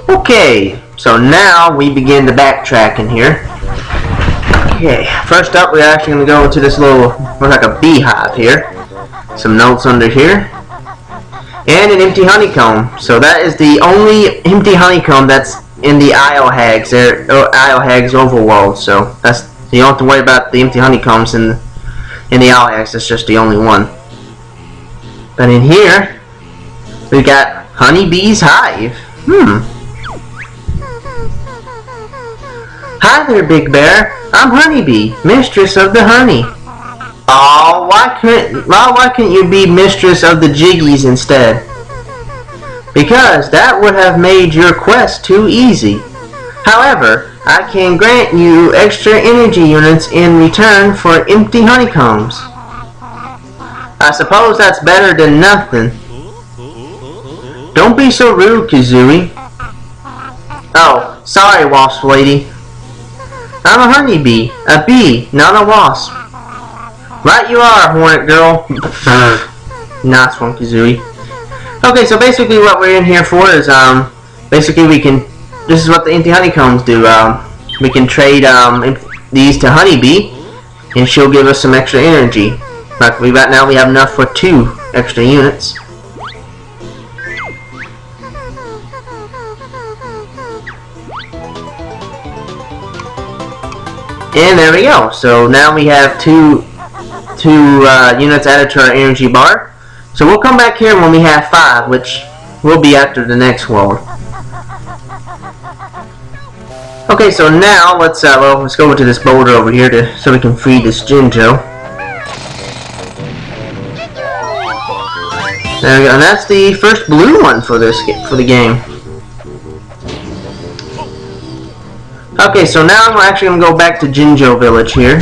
Okay, so now we begin the backtracking here. Okay, first up we're actually going to go into this little, looks like a beehive here. Some notes under here. And an empty honeycomb. So that is the only empty honeycomb that's in the Isle Hags there, Isle Hags overworld. So that's, you don't have to worry about the empty honeycombs in the Isle Hags. That's just the only one. But in here we got Honeybee's Hive. Hi there, Big Bear. I'm Honeybee, mistress of the honey. Oh, why couldn't you be mistress of the Jiggies instead? Because that would have made your quest too easy. However, I can grant you extra energy units in return for empty honeycombs. I suppose that's better than nothing. Don't be so rude, Kazooie. Oh, sorry, Wasp Lady. I'm a honeybee, a bee, not a wasp. Right you are, Hornet Girl. Nice one, Kazooie. Okay, so basically what we're in here for is, basically this is what the empty honeycombs do. We can trade, these to Honeybee, and she'll give us some extra energy. Like right now we have enough for 2 extra units. And there we go. So now we have two units added to our energy bar. So we'll come back here when we have 5, which will be after the next world. Okay, so now let's go over to this boulder over here so we can free this Jinjo. There we go, and that's the first blue one for the game. Okay, so now I'm actually going to go back to Jinjo Village here.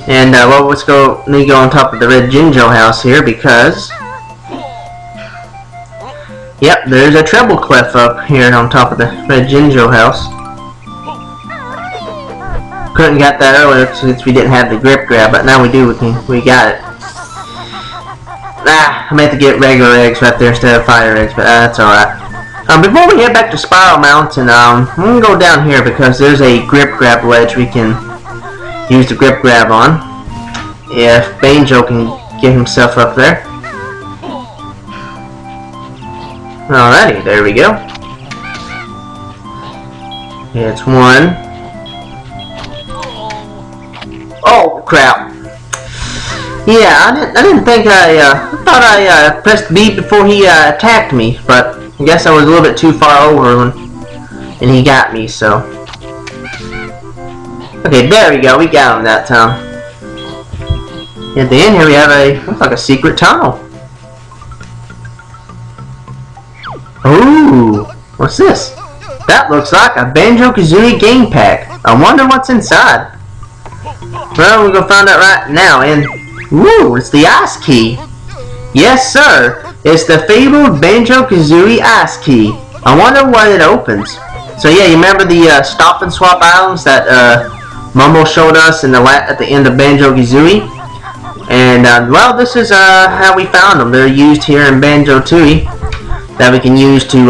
And let's go. Let me go on top of the red Jinjo house here because, yep, there's a treble clef up here on top of the red Jinjo house. Couldn't get that earlier since we didn't have the grip grab, but now we do. We got it. I meant to get regular eggs right there instead of fire eggs, but that's alright. Before we head back to Spiral Mountain, I'm going to go down here because there's a grip grab ledge we can use the grip grab on. If Banjo can get himself up there. Alrighty, there we go. It's 1. Oh, crap. Yeah, I didn't think I thought I pressed B before he attacked me, but I guess I was a little bit too far over and he got me, so. Okay, there we go, we got him that time. At the end here we have looks like a secret tunnel. Ooh, what's this? That looks like a Banjo Kazooie game pack. I wonder what's inside. Well, we're gonna find out right now, and ooh, it's the ice key. Yes, sir. It's the fabled Banjo Kazooie ice key. I wonder what it opens. So yeah, you remember the stop and swap items that Mumbo showed us at the end of Banjo Kazooie? And well, this is how we found them. They're used here in Banjo Tooie that we can use to.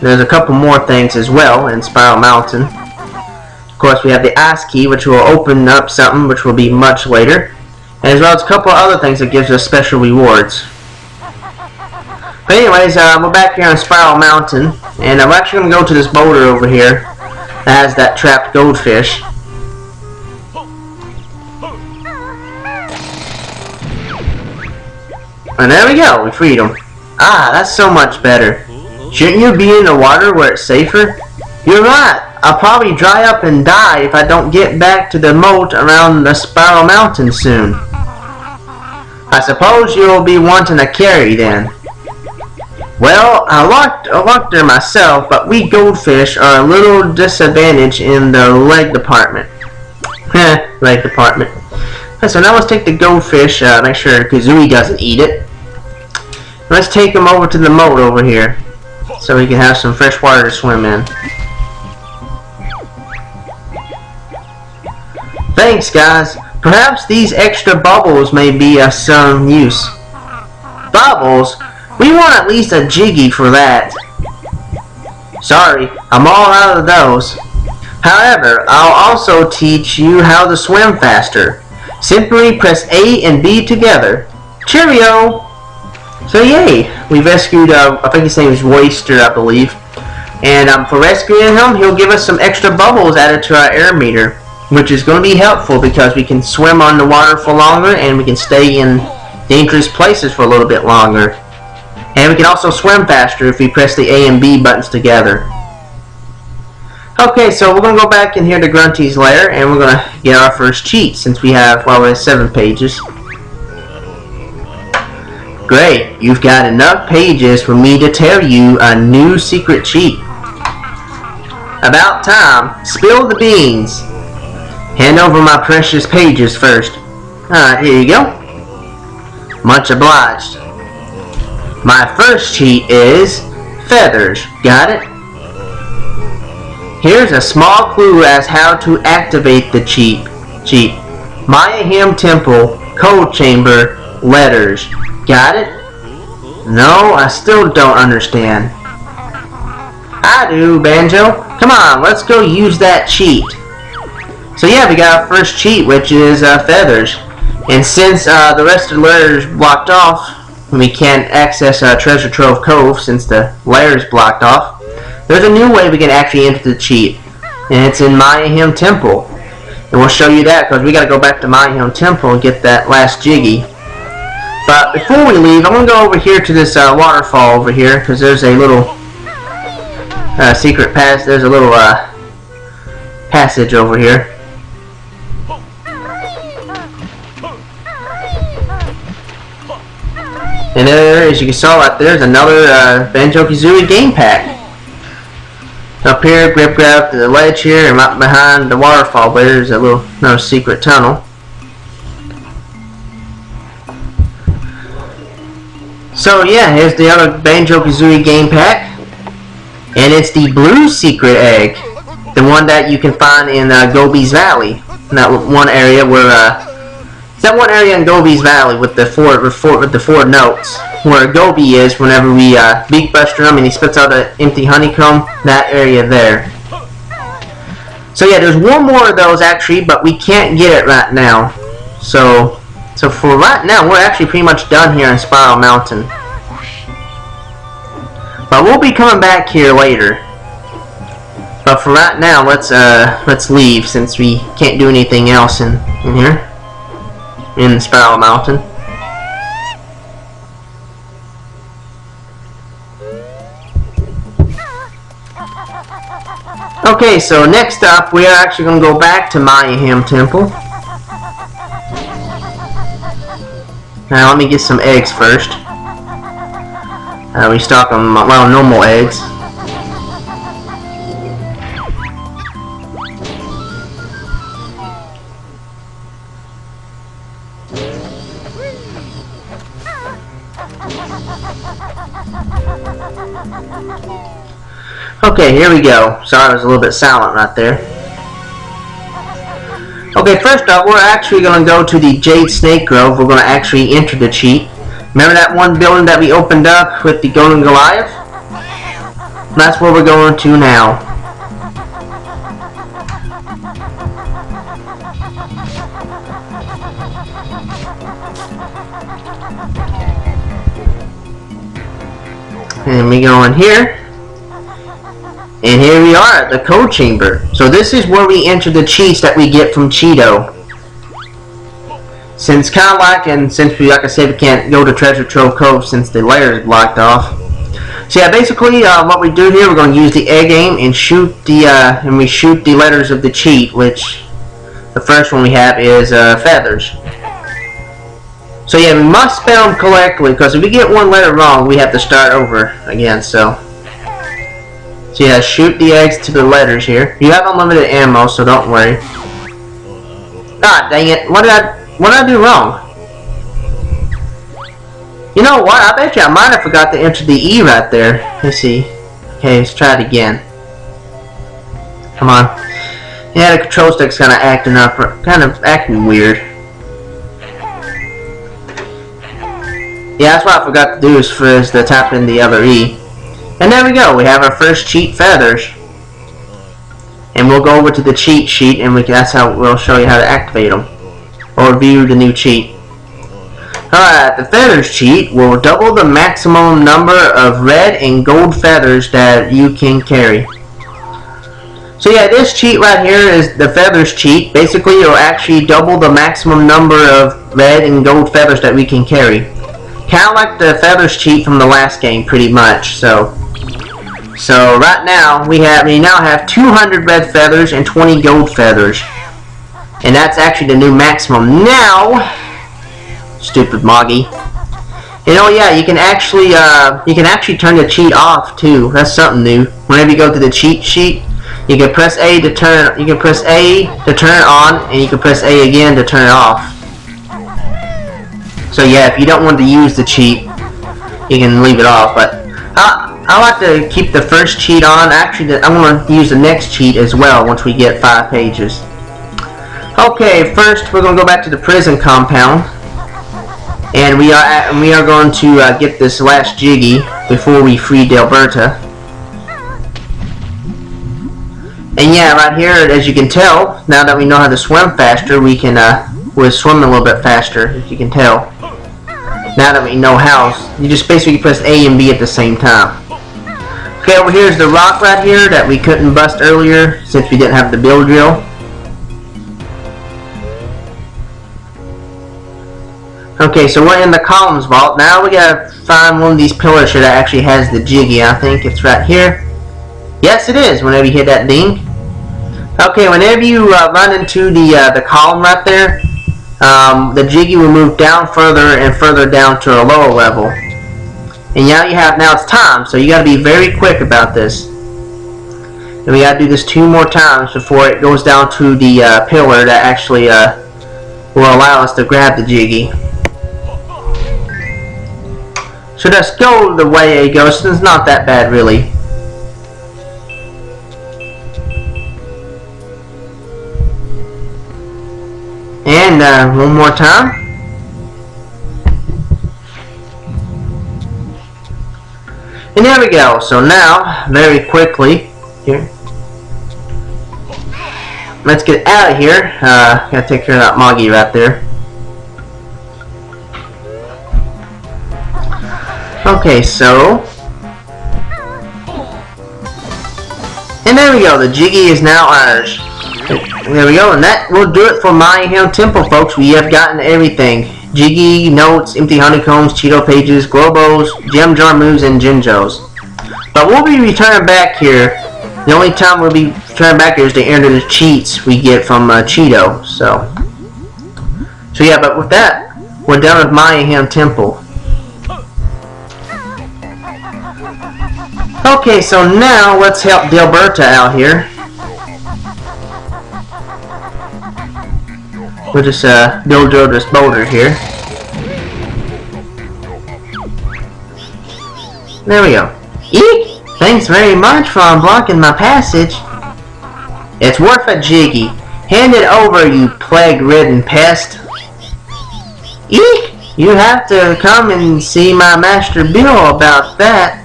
There's a couple more things as well in Spiral Mountain. Of course, we have the ice key, which will open up something, which will be much later. As well as a couple of other things that gives us special rewards. But anyways, we're back here on Spiral Mountain, and I'm actually going to go to this boulder over here that has that trapped goldfish. And there we go, we freed him. Ah, that's so much better. Shouldn't you be in the water where it's safer? You're right, I'll probably dry up and die if I don't get back to the moat around the Spiral Mountain soon. I suppose you'll be wanting a carry then. Well, I walked there myself, but we goldfish are a little disadvantaged in the leg department. Leg department. So now let's take the goldfish, make sure Kazooie doesn't eat it. Let's take him over to the moat over here, so we can have some fresh water to swim in. Thanks, guys. Perhaps these extra bubbles may be of some use. Bubbles? We want at least a jiggy for that. Sorry, I'm all out of those. However, I'll also teach you how to swim faster. Simply press A and B together. Cheerio! So yay, we rescued, I think his name is Royster, I believe. And for rescuing him, he'll give us some extra bubbles added to our air meter, which is going to be helpful because we can swim on the water for longer and we can stay in dangerous places for a little bit longer. And we can also swim faster if we press the A and B buttons together. Okay, so we're going to go back in here to Grunty's lair and we're going to get our first cheat since we have, well, we have 7 pages. Great, you've got enough pages for me to tell you a new secret cheat. About time, spill the beans. Hand over my precious pages first. Alright, here you go. Much obliged. My first cheat is feathers. Got it? Here's a small clue as how to activate the cheat. Mayahem Temple, Cold Chamber, letters. Got it? No, I still don't understand. I do, Banjo. Come on, let's go use that cheat. So yeah, we got our first cheat, which is feathers. And since the rest of the layer is blocked off, we can't access Treasure Trove Cove since the layer is blocked off, there's a new way we can actually enter the cheat. And it's in Mayahem Temple. And we'll show you that because we got to go back to Mayahem Temple and get that last jiggy. But before we leave, I'm going to go over here to this waterfall over here because there's a little secret pass. There's a little passage over here. And there, as you saw right there, is another Banjo Kazooie game pack. Up here, grab the ledge here, and right behind the waterfall there's a little another secret tunnel. So yeah, here's the other Banjo Kazooie game pack, and it's the blue secret egg, the one that you can find in Gobi's Valley. In that one area where it's that one area in Gobi's Valley with the four notes, where Gobi is whenever we beak buster him and he spits out an empty honeycomb. That area there. So yeah, there's one more of those actually, but we can't get it right now. So for right now, we're actually pretty much done here in Spiral Mountain. But we'll be coming back here later. But for right now, let's leave since we can't do anything else in here in Spiral Mountain. Okay, so next up, we are actually going to go back to Mayahem Temple. Now let me get some eggs first. We stock them, well, normal eggs. Okay, here we go. Sorry I was a little bit silent right there. Okay, first up, we're actually going to go to the Jade Snake Grove. We're going to actually enter the cheat. Remember that one building that we opened up with the Golden Goliath? That's where we're going to now. And we go in here. And here we are at the Code Chamber. So this is where we enter the cheats that we get from Cheato. Since kind of like, and since we, like I said, we can't go to Treasure Trove Cove since the layer is blocked off. So yeah, basically what we do here, we're going to use the egg aim and shoot the, we shoot the letters of the cheat, which the first one we have is feathers. So yeah, we must spell them correctly, because if we get one letter wrong, we have to start over again, so yeah, shoot the eggs to the letters here. You have unlimited ammo, so don't worry. God dang it, what did I do wrong? You know what, I bet you I might have forgot to enter the E right there. Let's see. Okay, let's try it again. Come on. Yeah, the control stick's kind of acting weird. Yeah, that's what I forgot to do is to tap in the other E. And there we go. We have our first cheat feathers. And we'll go over to the cheat sheet, and that's how we'll show you how to activate them. Or view the new cheat. Alright, the feathers cheat will double the maximum number of red and gold feathers that you can carry. So yeah, this cheat right here is the feathers cheat. Basically, it will actually double the maximum number of red and gold feathers that we can carry. Kind of like the feathers cheat from the last game, pretty much. So right now we now have 200 red feathers and 20 gold feathers, and that's actually the new maximum. Now, stupid Moggy. And oh yeah, you can actually turn the cheat off too. That's something new. Whenever you go to the cheat sheet, you can press A to turn. You can press A to turn it on, and you can press A again to turn it off. So yeah, if you don't want to use the cheat, you can leave it off. But I like to keep the first cheat on. Actually, I'm going to use the next cheat as well once we get 5 pages. Okay, first we're going to go back to the prison compound, and we are going to get this last Jiggy before we free Dilberta. And yeah, right here, as you can tell, now that we know how to swim faster, we're swimming a little bit faster, as you can tell. Now that we know how, you just basically press A and B at the same time. Okay, over here is the rock right here that we couldn't bust earlier since we didn't have the bill drill. Okay, so we're in the columns vault. Now we gotta find one of these pillars here that actually has the Jiggy. I think it's right here. Yes, it is, whenever you hit that ding. Okay, whenever you run into the column right there, the Jiggy will move down further and further down to a lower level. And now it's time, so you gotta be very quick about this. And we gotta do this 2 more times before it goes down to the pillar that actually will allow us to grab the Jiggy. So just go the way it goes. It's not that bad, really. And one more time. And there we go. So now, very quickly, here. Let's get out of here. Gotta take care of that Moggy right there. Okay, so. And there we go. The Jiggy is now ours. There we go, and that will do it for Mayahem Temple, folks. We have gotten everything. Jiggy, notes, empty honeycombs, Cheato pages, globos, gem jar moves, and Jinjos. But we'll be returning back here. The only time we'll be returning back here is to enter the cheats we get from Cheato. So yeah, but with that, we're done with Mayahem Temple. Okay, so now let's help Dilberta out here. We'll just build this boulder here. There we go. Eek! Thanks very much for unblocking my passage. It's worth a Jiggy. Hand it over, you plague-ridden pest. Eek! You have to come and see my Master Bill about that.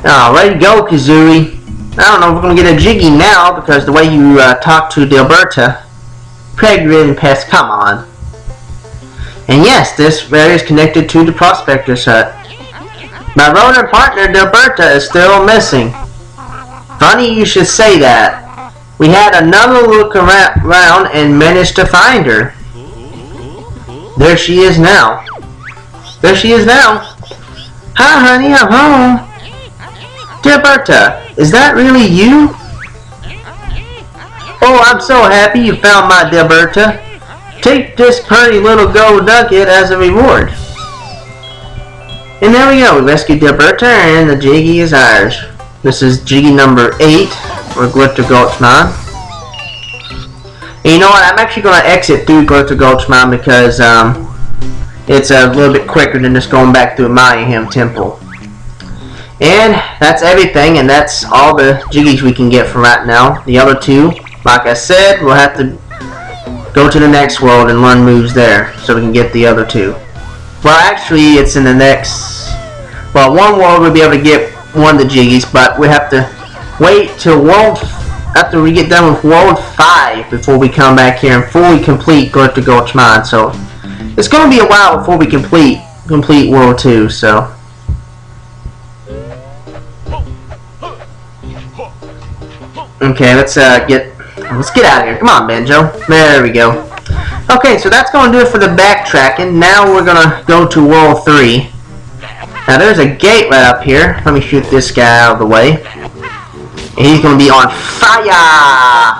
Oh, ready to go, Kazooie. I don't know if we're going to get a Jiggy now because the way you talk to Dilberta. Plague-ridden pest, come on. And yes, this area is connected to the Prospector's hut. My rodent partner, Dilberta, is still missing. Funny you should say that. We had another look around and managed to find her. There she is now. There she is now. Hi, honey, I'm home. Dilberta, is that really you? Oh, I'm so happy you found my Dilberta. Take this pretty little gold nugget as a reward. And there we go. We rescued Dilberta and the Jiggy is ours. This is Jiggy number 8 for Glitter Gulch Mine. And you know what? I'm actually going to exit through Glitter Gulch Mine because it's a little bit quicker than just going back through Mayahem Temple. And that's everything, and that's all the Jiggies we can get for right now. The other 2, like I said, we'll have to go to the next world and learn moves there so we can get the other 2. Well, actually, it's in the next... Well, one world we'll be able to get one of the Jiggies, but we have to wait till after we get done with World 5 before we come back here and fully complete Dilberta Gulch Mine. So, it's going to be a while before we complete World 2, so... Okay, let's get out of here. Come on, Banjo. There we go. Okay, so that's going to do it for the backtracking. Now we're going to go to World 3. Now there's a gate right up here. Let me shoot this guy out of the way. And he's going to be on fire!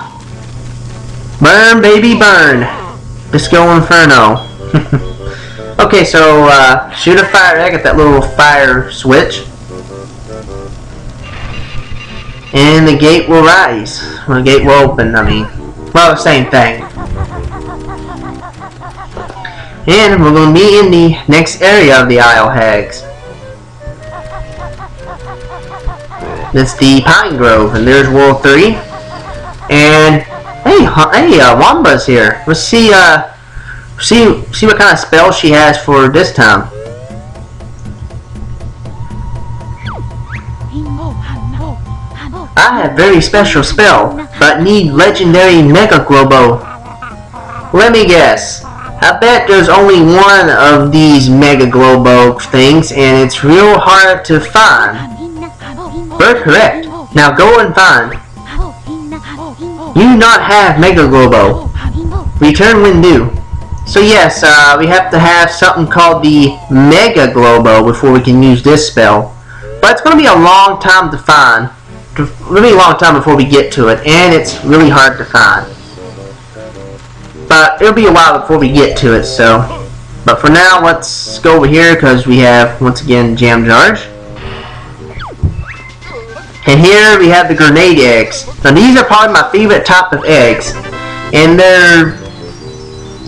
Burn, baby, burn! Disco Inferno. Okay, so shoot a fire egg at that little fire switch. And the gate will rise. Well, the gate will open, I mean. Well, the same thing. And we're going to be in the next area of the Isle Hags. It's the Pine Grove, and there's World 3. And, hey, Wamba's here. Let's see what kind of spell she has for this time. I have very special spell, but need legendary Mega Globo. Let me guess. I bet there's only one of these Mega Globo things, and it's real hard to find. You're correct. Now go and find. You do not have Mega Globo. Return when due. So yes, we have to have something called the Mega Globo before we can use this spell. But it's going to be a long time to find. Really long time before we get to it, and it's really hard to find. But it'll be a while before we get to it, so. But for now, let's go over here because we have, once again, Jam Jars. And here we have the grenade eggs. Now these are probably my favorite type of eggs. And they're,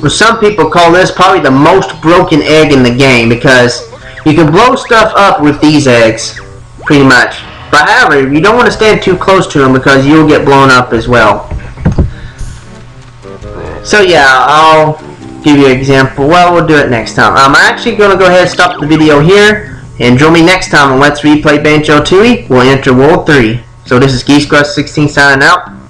well, some people call this probably the most broken egg in the game because you can blow stuff up with these eggs, pretty much. But however, you don't want to stand too close to them because you'll get blown up as well. So yeah, I'll give you an example. Well, we'll do it next time. I'm actually going to go ahead and stop the video here. And join me next time on Let's Replay Banjo Tooie. We'll enter World 3. So this is GeeseQuest16 signing out.